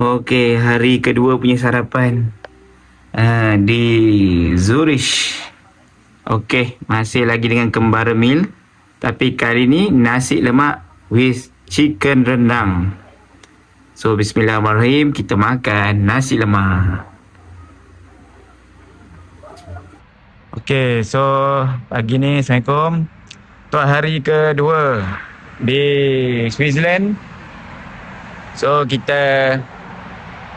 Okey, hari kedua punya sarapan di Zurich. Okey, masih lagi dengan kembara meal. Tapi kali ni nasi lemak with chicken rendang. So, bismillahirrahmanirrahim. Kita makan nasi lemak. Okey, so pagi ni Assalamualaikum. Untuk hari kedua di Switzerland. So, kita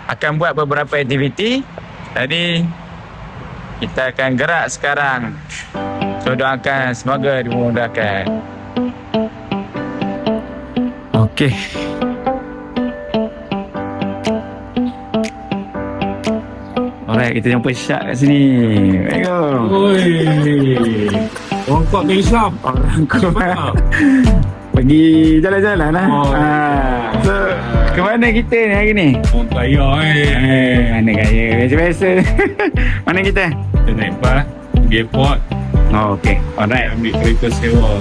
akan buat beberapa aktiviti. Tadi kita akan gerak sekarang. So, doakan semoga dimudahkan. Okey. Alright, kita jumpa Syak kat sini. Assalamualaikum. Oi. Orang kuat dari Islam. Orang kuat. Pergi jalan-jalan lah. Oh, So, ke mana kita ni hari ni? Orang kaya Mana kaya? Biasa-biasa. Mana kita? Kita naik bas pergi airport. Oh, okey. Alright. Ambil kereta sewa.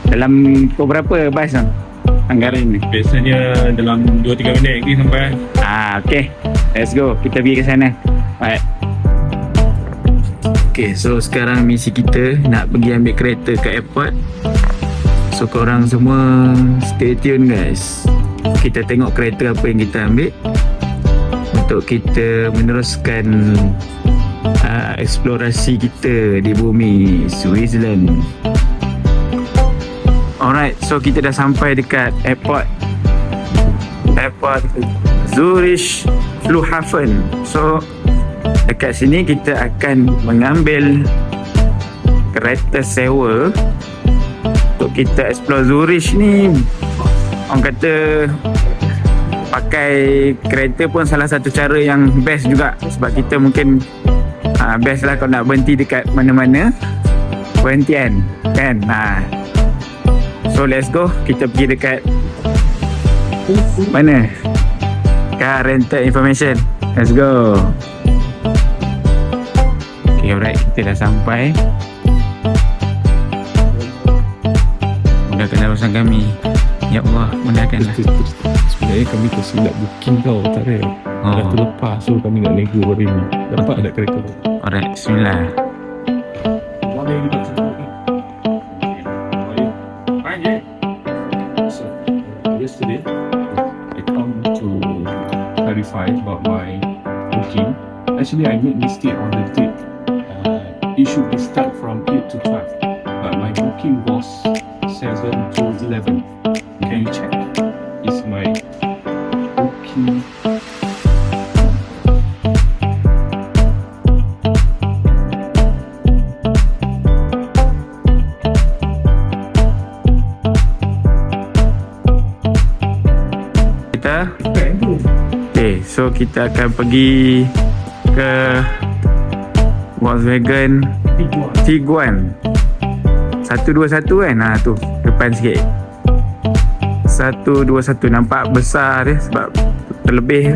Dalam pukul berapa bas tu? Anggaran ni? Biasanya dalam 2-3 minit lagi sampai. Okey. Let's go. Kita pergi ke sana. Alright. Okay, so sekarang misi kita nak pergi ambil kereta ke airport. So korang semua stay tune guys. Kita tengok kereta apa yang kita ambil untuk kita meneruskan eksplorasi kita di bumi Switzerland. Alright, so kita dah sampai dekat airport Zurich Flughafen. So dekat sini kita akan mengambil kereta sewa untuk kita explore Zurich ni. Orang kata pakai kereta pun salah satu cara yang best juga, sebab kita mungkin best lah kalau nak berhenti dekat mana-mana berhentian kan. So let's go, kita pergi dekat mana? Car rental information. Let's go. Okay, alright, kita dah sampai. Mudahkanlah urusan kami. Ya Allah, mudahkanlah. Sebenarnya kami tersilap booking tau. Tak ada. Dah terlepas. So kami nak nego hari ni. Dapat ada kereta. Alright, bismillah. So, yesterday I come to clarify about my booking. Actually, I made mistake on the date. It should be start from 8 to 12, but my booking was 7 to 11. Can you check? Is my booking? Okay, so kita akan pergi ke Volkswagen Tiguan 121 kan? Tu depan sikit 121, nampak besar dia sebab terlebih.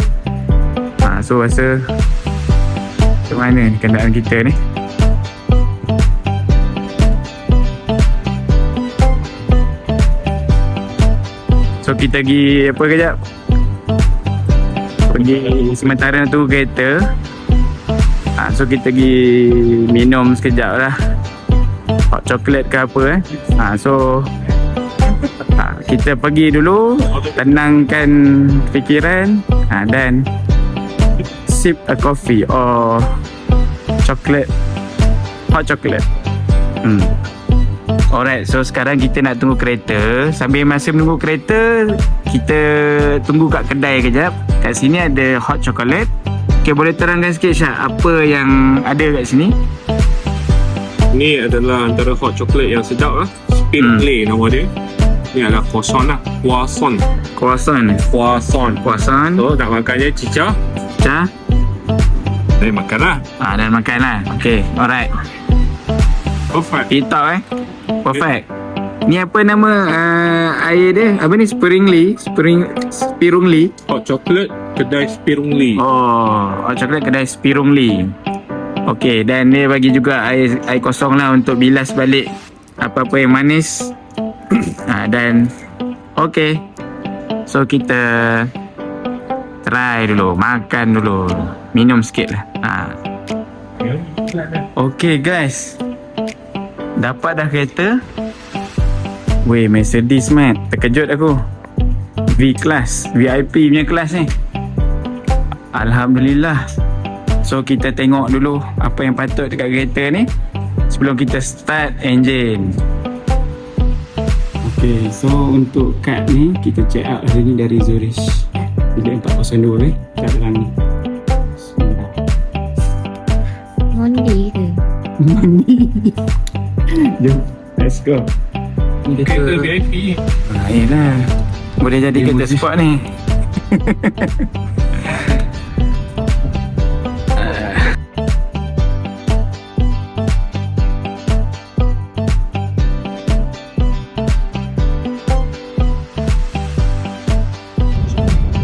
So rasa macam mana ni kenderaan kita ni. So kita pergi apa kejap, pergi sementara tu kereta. So kita pergi minum sekejap lah, hot chocolate ke apa So kita pergi dulu, tenangkan fikiran, dan sip a coffee or chocolate, hot chocolate. Alright, so sekarang kita nak tunggu kereta. Sambil masa menunggu kereta, kita tunggu kat kedai kejap. Kat sini ada hot chocolate. Okay, boleh terangkan sikit Syak, apa yang ada kat sini? Ni adalah antara hot chocolate yang sedap lah. Spirulé nama dia. Ni adalah croissant lah. Croissant. So nak makan je cicah. Saya makan lah. Dan makan lah. Okay, alright. Perfect. Hitau perfect. Ni apa nama air dia? Apa ni? Spirulé. Hot chocolate kedai Spirulé. Hot chocolate kedai Spirulé. Okay, dan dia bagi juga air kosong lah untuk bilas balik apa-apa yang manis. Dan okay, so kita try dulu, makan dulu, minum sikit lah. Okay guys, dapat dah kereta. Weh, Mercedes mat, terkejut aku. V-Class, VIP punya kelas ni. Alhamdulillah. So kita tengok dulu apa yang patut dekat kereta ni sebelum kita start engine. Okay, so untuk kad ni kita check out hari ni dari Zurich bilik 402 kat dalam ni. Mondi ke? Jom, let's go. Ni Kereta VIP. Yelah, boleh jadi kereta sport ni.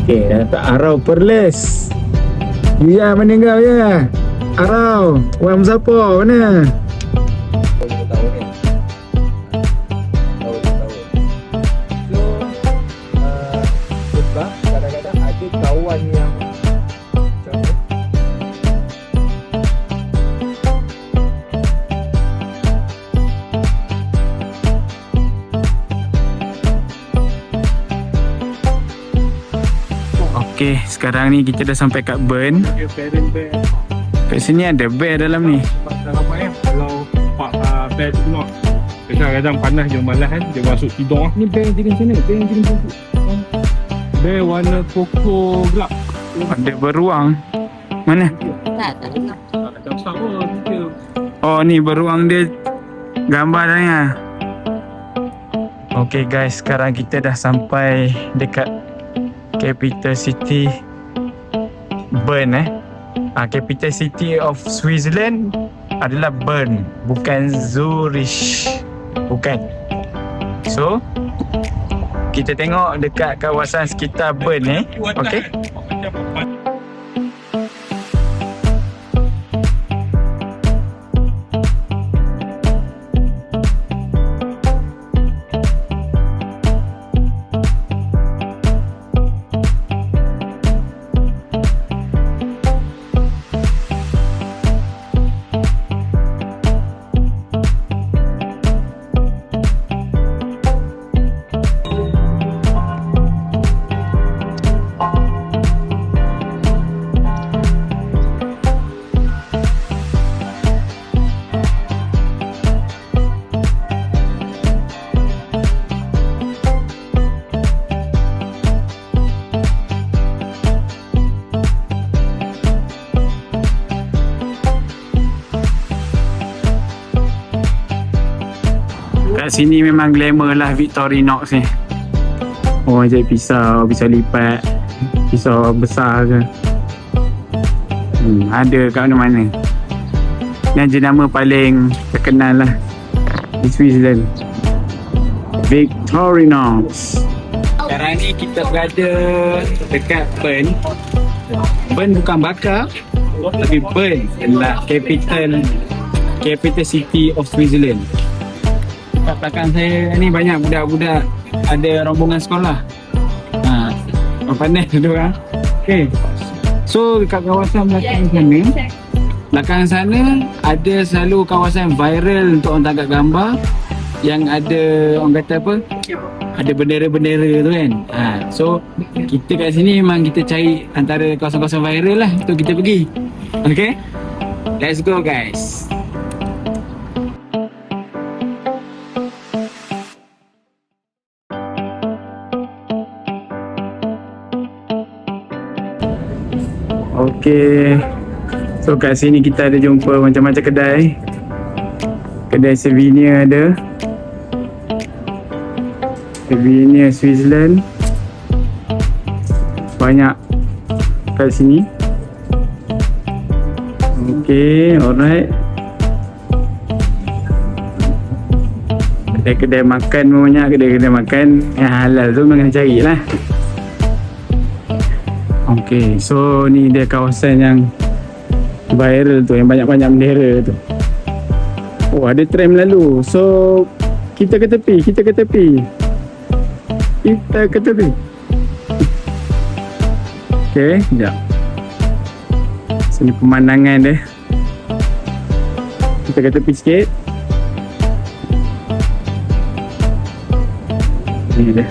Okay, tak Arau Perles. Ya, mana kau ya? Arau, Wan Muzaffar mana? Sebab kadang-kadang ada kawan yang Okay, sekarang ni kita dah sampai kat Bern. Kat sini ada bear dalam ni. Dalam apa kalau pak bed tu nak. Kadang-kadang panas dia malas kan, dia masuk tidur. ni bear jenis mana? Bear yang jenis mana? Bed warna koko gelap. Ada beruang. Mana? Tak nak. Macam sama dia. Oh, ni beruang dia gambar dah ni. Okay guys, sekarang kita dah sampai dekat capital city Bern capital city of Switzerland adalah Bern, bukan Zurich. Bukan. So kita tengok dekat kawasan sekitar Bern ni. Okay. Kat sini memang glamour lah Victorinox ni. Oh, macam pisau lipat, pisau besar ke. Ada kat mana-mana. Yang jenama paling terkenal lah di Switzerland, Victorinox. Sekarang ni kita berada dekat Bern. Bern bukan bakar, tapi Bern adalah capital city of Switzerland. Kat belakang saya ni banyak budak-budak, ada rombongan sekolah. Pandai tu orang. Okay. So dekat kawasan belakang sana ada selalu kawasan viral untuk orang tangkap gambar yang ada orang kata apa? Ada bendera-bendera tu kan. So kita kat sini memang kita cari antara kawasan-kawasan viral lah untuk kita pergi. Okay? Let's go guys. Okay, so kat sini kita ada jumpa macam-macam kedai. Kedai souvenir ada, souvenir Switzerland banyak kat sini. Okay, alright. Kedai-kedai makan pun banyak, kedai-kedai makan yang halal tu memang kena cari lah. Okay, so ni dia kawasan yang viral tu, yang banyak-banyak bendera tu. Oh, ada tram lalu. So kita ke tepi. Okay, sekejap. Sini pemandangan dia. Kita ke tepi sikit. Ini dia.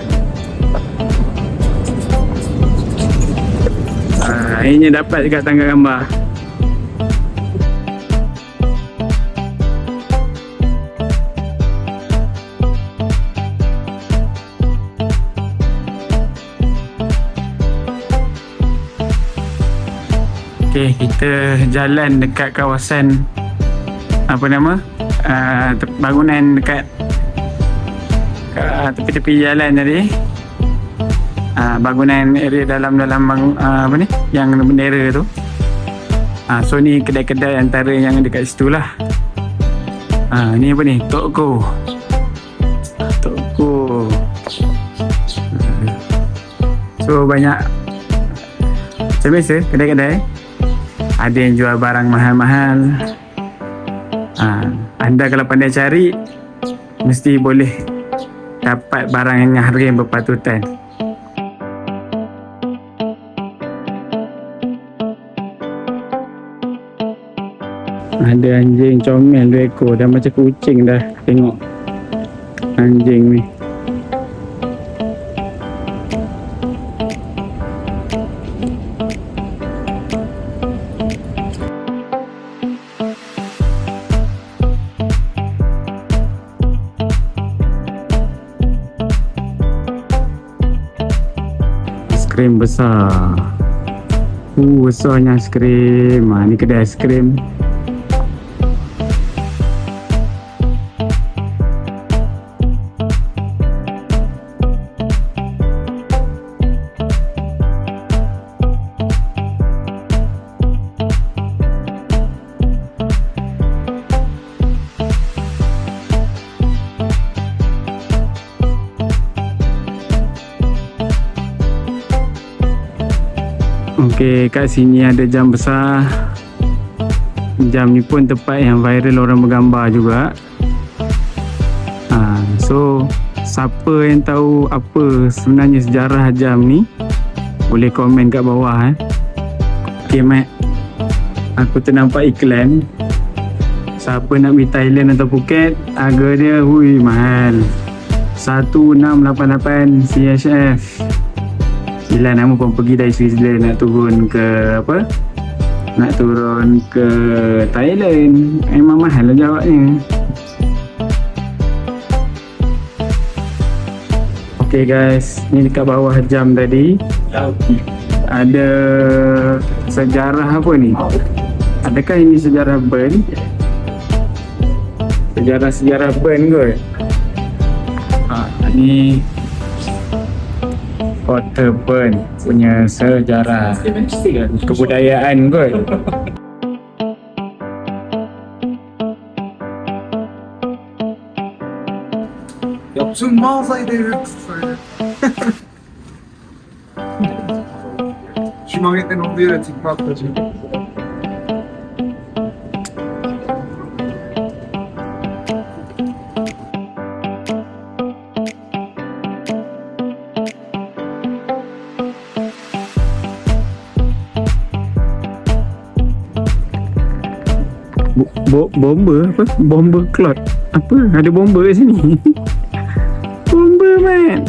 Airnya dapat dekat tangga gambar. Okay, kita jalan dekat kawasan apa nama? Bangunan dekat tepi-tepi jalan tadi. Bangunan area dalam apa ni? Yang bendera tu. So ni kedai-kedai antara yang dekat situ lah. Ni apa ni? Toko. So banyak macam biasa kedai-kedai. Ada yang jual barang mahal-mahal. Anda kalau pandai cari, mesti boleh dapat barang yang harga yang berpatutan. Ada anjing comel 2 ekor. Dah macam kucing dah. Tengok anjing ni. Aiskrim besar. Besarnya aiskrim. Ni kedai aiskrim. Okey, kat sini ada jam besar. Jam ni pun tempat yang viral orang bergambar juga. So siapa yang tahu apa sebenarnya sejarah jam ni, boleh komen kat bawah. Okey Mat, aku ternampak iklan. Siapa nak pergi Thailand atau Phuket, harga dia mahal. 1688 CHF. Gila, nama pun pergi dari Switzerland nak turun ke apa? Nak turun ke Thailand. Memang mahal lah jawabnya. Okay guys, ni dekat bawah jam tadi ada sejarah apa ni? Adakah ini sejarah burn? Sejarah burn kot. Ni Kota Bern punya sejarah kebudayaan kot. Tüm mağazayı devirdik böyle. Şu magnetten olduğu yere tikme atacağım. Bomba apa? Bomba cloud. Apa? Ada bomba kat sini. Bomba man.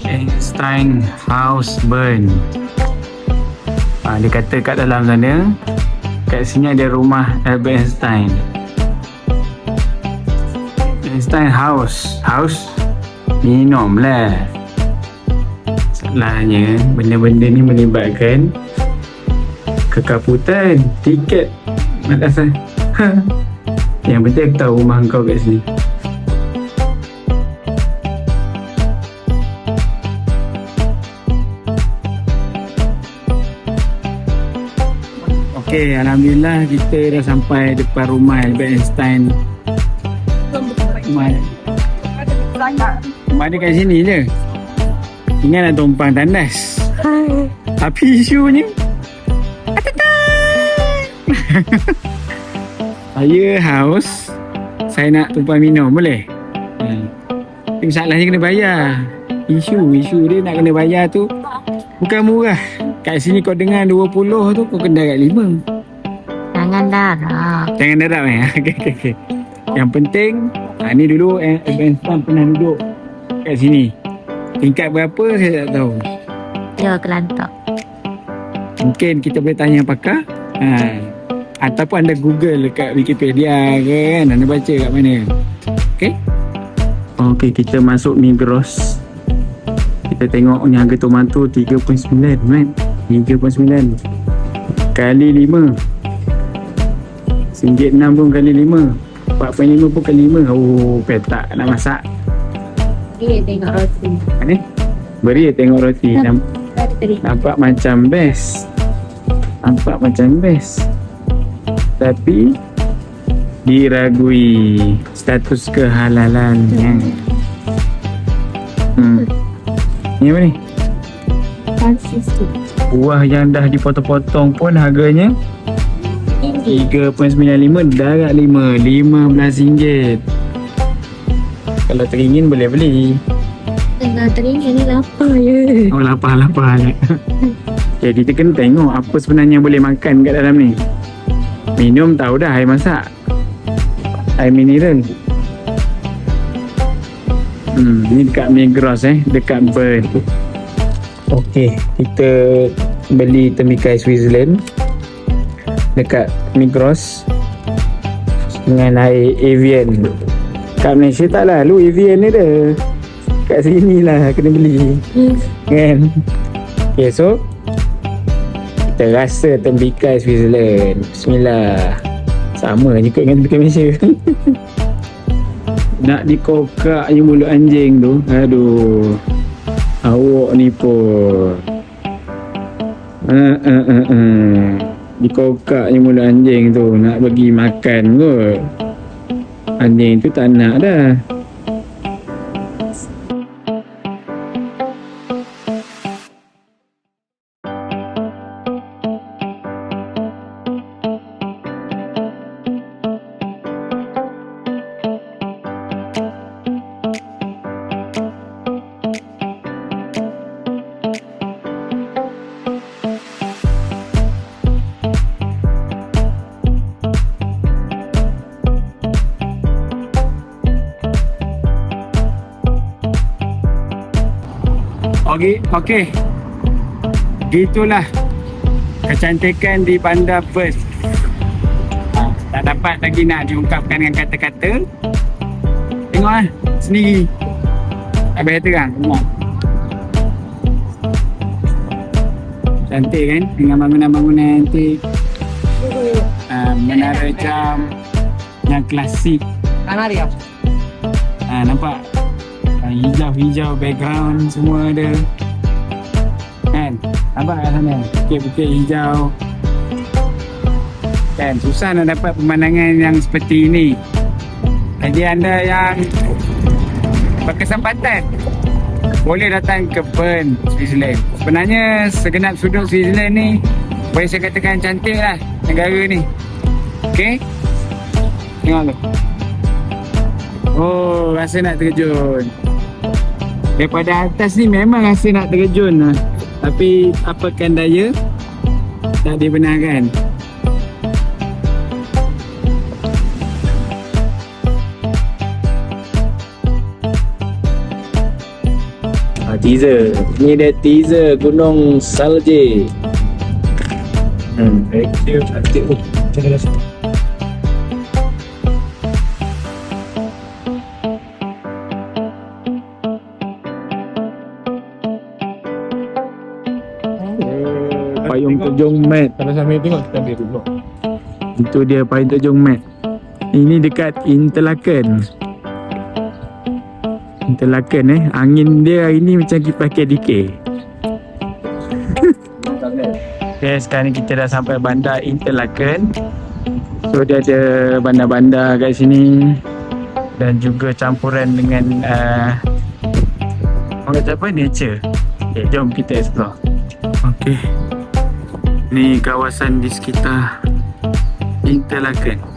Einstein House Bern. Dia kata kat dalam sana, kat sini ada rumah Albert Einstein. Einstein House. Minum lah. Salahnya benda-benda ni melibatkan kekaputan tiket. Malasah. Yang penting aku tahu rumah kau kat sini. Okey, alhamdulillah kita dah sampai depan rumah Albert Einstein. Rumah dia kat sini je. Tinggal nak tumpang tandas. Tapi isunya saya haus. Saya nak tumpang minum, boleh? Tapi masalahnya kena bayar. Isu dia nak kena bayar tu bukan murah. Kat sini kau dengar 20 tu kau kena kat 5. Jangan darah. Jangan darab okay. Yang penting ni dulu Einstein pernah duduk kat sini. Tingkat berapa saya tak tahu. Dia Kelantan. Mungkin kita boleh tanya pakar. Ataupun anda Google dekat Wikipedia ke kan, anda baca kat mana. Okey, kita masuk Migros. Kita tengok ni harga tomato 3.9 man. 3.9 kali 5 RM1.6 pun kali 5, 4.5 pun kali 5. Oh, petak nak masak. Dia tengok roti. Ni beri tengok roti. Nampak macam best. Tapi diragui status kehalalannya. Ni apa ni? Buah yang dah dipotong-potong pun harganya RM3.95, dah kat RM15. Kalau teringin boleh beli. Tengah teringin ni lapar je. Oh, lapar je. Okay, kita kena tengok apa sebenarnya boleh makan kat dalam ni. Minum tahu dah, air masak, air mineral. Ni dekat Migros dekat Burn. Okey, kita beli temikai Switzerland dekat Migros dengan air Evian. Kat Malaysia tak lalu Evian ni dah. Kat sini lah kena beli. Kan? Okay, so kita rasa temikai Switzerland. Bismillah. Sama je kot dengan temikai Malaysia. Nak dikokaknya mulut anjing tu. Aduh, awak ni pun dikokaknya mulut anjing tu. Nak bagi makan kot. Anjing tu tak nak dah. Okey. Gitulah kecantikan di Bandar Perth. Tak dapat lagi nak diungkapkan dengan kata-kata. Tengok sendiri. Tak payah terang. Tengok. Cantik kan dengan bangunan-bangunan antik. Menara jam yang klasik. Kanaria. Nampak? Hijau-hijau background semua ada. Kan? Nampak kat sana? Bukit-bukit hijau. Kan? Susah nak dapat pemandangan yang seperti ini. Jadi anda yang berkesempatan boleh datang ke Bern, Switzerland. Sebenarnya segenap sudut Switzerland ni boleh saya katakan cantik lah negara ni. Okay? Tengok tu. Oh, rasa nak terjun. Daripada atas ni memang rasa nak terjun lah. Tapi apakan daya, tak dibenarkan. Teaser. Ni dia teaser Gunung Salji. Aktif. Jangan rasa. Payung terjun mat. Kalau sambil tengok kita ambil dulu. Itu dia payung terjun mat. Ini dekat Interlaken. Angin dia hari ni macam kipas KDK. Okay, sekarang ni kita dah sampai bandar Interlaken. So dia ada bandar-bandar kat sini dan juga campuran dengan orang kata apa, nature. Okay, jom kita explore. Okay, ni kawasan di sekitar Interlaken.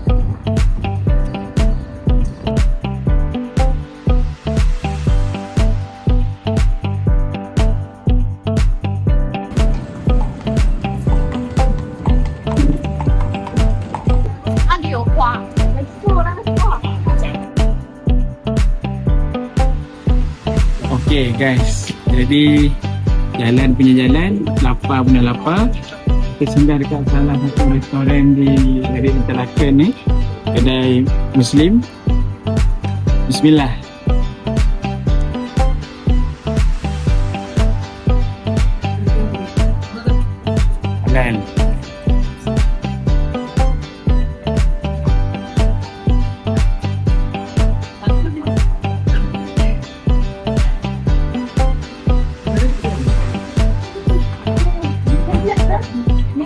Okay guys, jadi jalan punya jalan, lapar punya lapar. Kita singgah dekat salah satu restoran di Interlaken ni, kedai Muslim. Bismillah. Halal.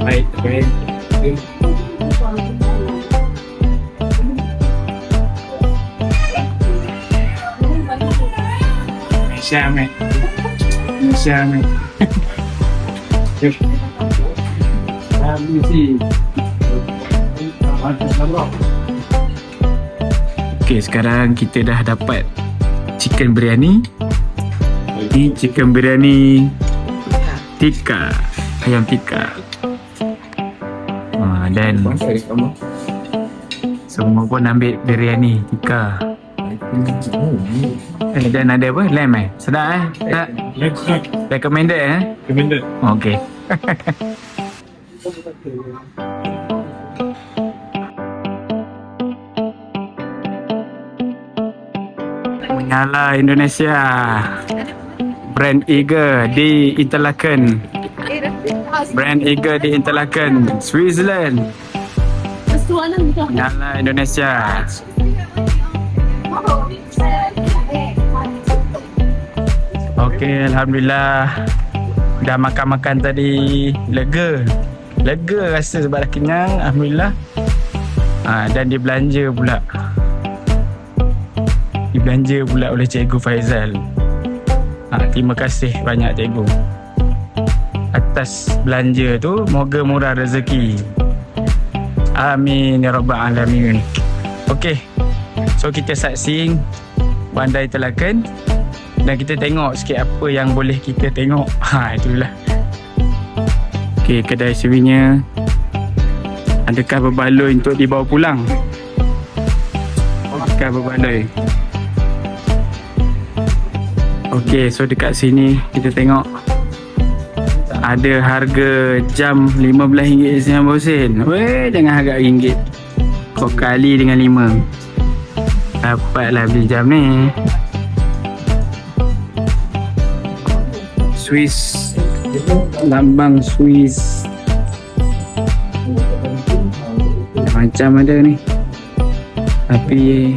Baik, baik. Malaysia, mate. Malaysia, mate. Okay, sekarang kita dah dapat chicken biryani. Ini chicken biryani tikka, ayam tikka. Dan semua pun ambil biryani tikka. Dan ada apa? Lamb sedap tak? Recommended Recommended. Okay. Menyala Indonesia, Brand Eagle di Interlaken. Brand Eagle di Interlaken, Switzerland. Menyala Indonesia. Okey, alhamdulillah dah makan-makan tadi, lega rasa sebab dah kenyang, alhamdulillah. Dan dibelanja pula oleh Cikgu Faizal. Terima kasih banyak cikgu atas belanja tu, moga murah rezeki. Amin ya rabbal alamin. Okey, so kita sightseeing bandar Interlaken dan kita tengok sikit apa yang boleh kita tengok. Itulah. Okey, kedai souvenir. Adakah berbaloi untuk dibawa pulang? Adakah berbaloi? Okey, so dekat sini kita tengok ada harga jam RM15.90. Weh, jangan harga RM1. Kau kali dengan 5. Dapatlah beli jam ni. Swiss, lambang Swiss. Macam ada ni. Tapi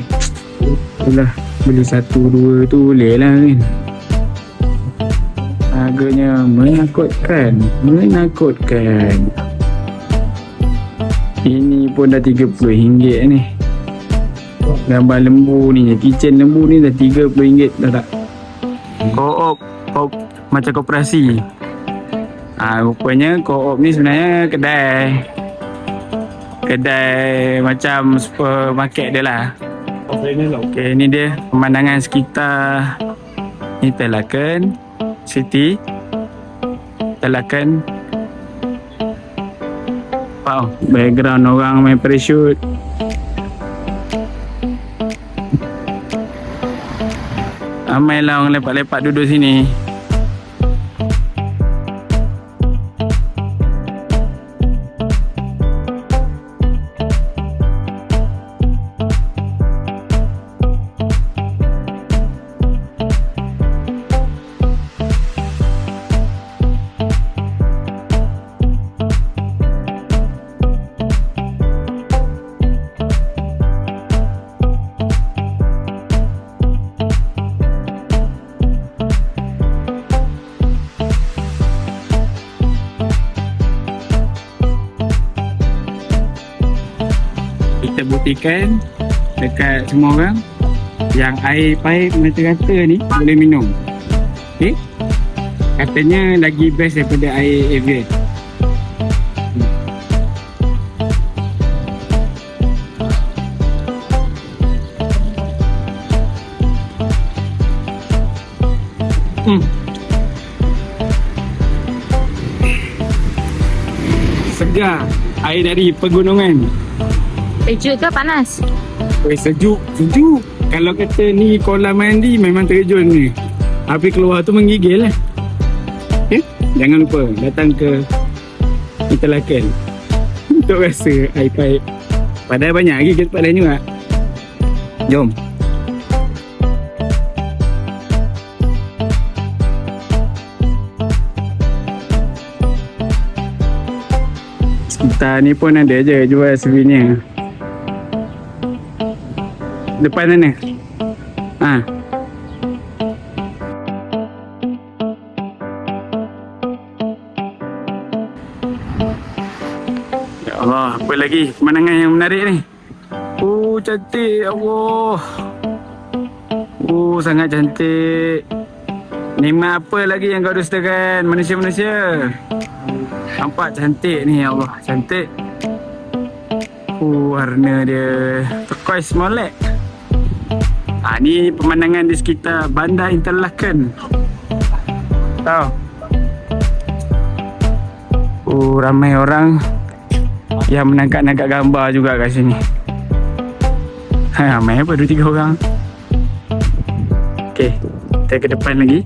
itulah, beli 1-2 tu boleh lah kan. Harganya menakutkan. Ini pun dah RM30 ni. Gambar lembu ni, kitchen lembu ni dah RM30 dah tak. Co-op macam koperasi. Rupanya co-op ni sebenarnya kedai macam supermarket dia lah. Okay, ni dia pemandangan sekitar Interlaken City. Interlaken. Wow, background orang main parachute. Ramailah orang lepak-lepak duduk sini. kita buktikan dekat semua orang yang air paip mata-rata ni boleh minum. Okay? Katanya lagi best daripada air Evian. Segar air dari pegunungan. Sejuk ke panas? Sejuk. Kalau kata ni kolam mandi memang terjun ni. Api keluar tu menggigil lah. Okay? Jangan lupa datang ke Interlaken untuk rasa air paip. Padahal banyak lagi ke tempat lain juga. Jom. Sekitar ni pun ada je jual souvenir. Depan sana. Ya Allah, apa lagi pemandangan yang menarik ni? Oh, cantik ya Allah. Oh, sangat cantik. Nikmat apa lagi yang kau dustakan manusia-manusia? Nampak cantik ni ya Allah, cantik. Warna dia turquoise molek. Ni pemandangan di sekitar Bandar Interlaken. Tahu? Ramai orang yang menangkap-nangkap gambar juga kat sini. Ramai apa 2-3 orang. Okey, kita ke depan lagi.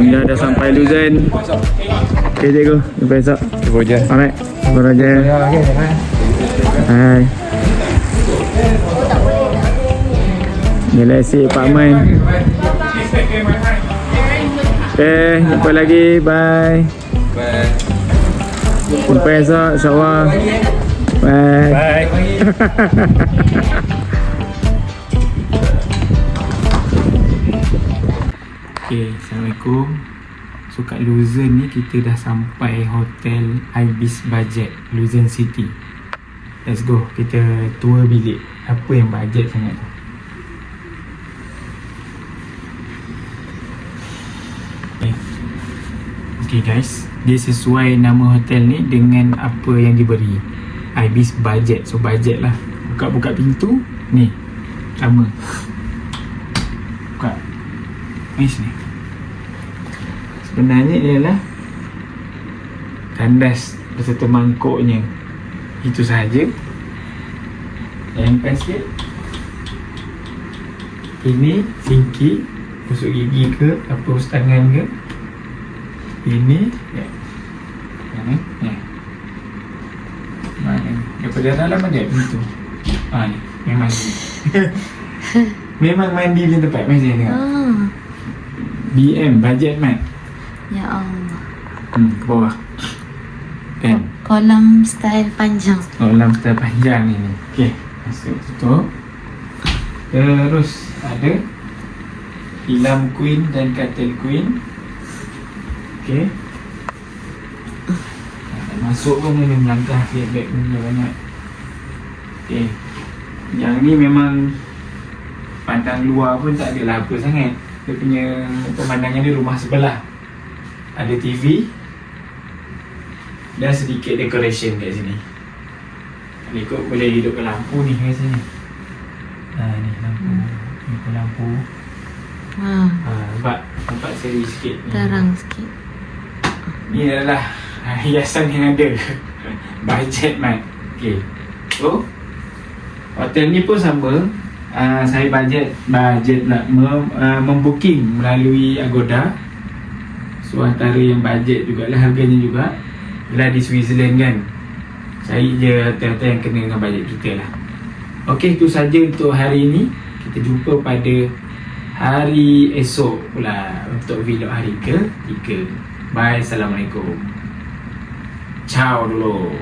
Alhamdulillah dah sampai Luzon. Okay cikgu, sampai esok. Jumpa je. Alright, jumpa Raja. Hai. Galaxy Apartment. Okay, jumpa lagi. Bye. Bye. Jumpa esok insyaAllah. Bye. Bye. Okay, Assalamualaikum. So kat Luzon ni kita dah sampai hotel Ibis Budget Luzon City. Let's go, kita tour bilik. Apa yang budget sangat tu? Okay guys, dia sesuai nama hotel ni dengan apa yang diberi, Ibis Budget. So budget lah. Buka-buka pintu ni, Lama. Buka. Ni sini. Sebenarnya dia adalah kandas beserta mangkuknya. Itu sahaja. Lempar sikit. Ini singki, tusuk gigi ke, apa usut tangan ke. Ini ya. Mana? Ya. Mana? Daripada dalam aja begitu. Ni memang mandi. Memang mandi di tempat macam ni tengok. BM budget mat. Ya Allah. Ke bawah. Kan? Kolam style panjang. Kolam style panjang ni. Okey, masuk tutup. Terus ada tilam queen dan katil queen. Okey. Masuk pun dia melangkah sikit beg benda banyak. Okey. Yang ni memang pandang luar pun tak adalah apa sangat. Dia punya pemandangan dia rumah sebelah. Ada TV dan sedikit decoration kat sini. Ni kot boleh hidupkan lampu ni kat sini. Ni lampu. Ni pun lampu. Nampak? Nampak seri sikit ni. Terang sikit. Ni adalah hiasan yang ada. Budget mat. Okay. So hotel ni pun sama. Saya budget pula membooking melalui Agoda. So antara yang budget jugalah harganya juga. Bila di Switzerland kan, cari je hotel-hotel yang kena dengan budget kita lah. Okey, itu saja untuk hari ini. Kita jumpa pada hari esok pula untuk vlog hari ke-3. Bye, Assalamualaikum. Ciao dulu.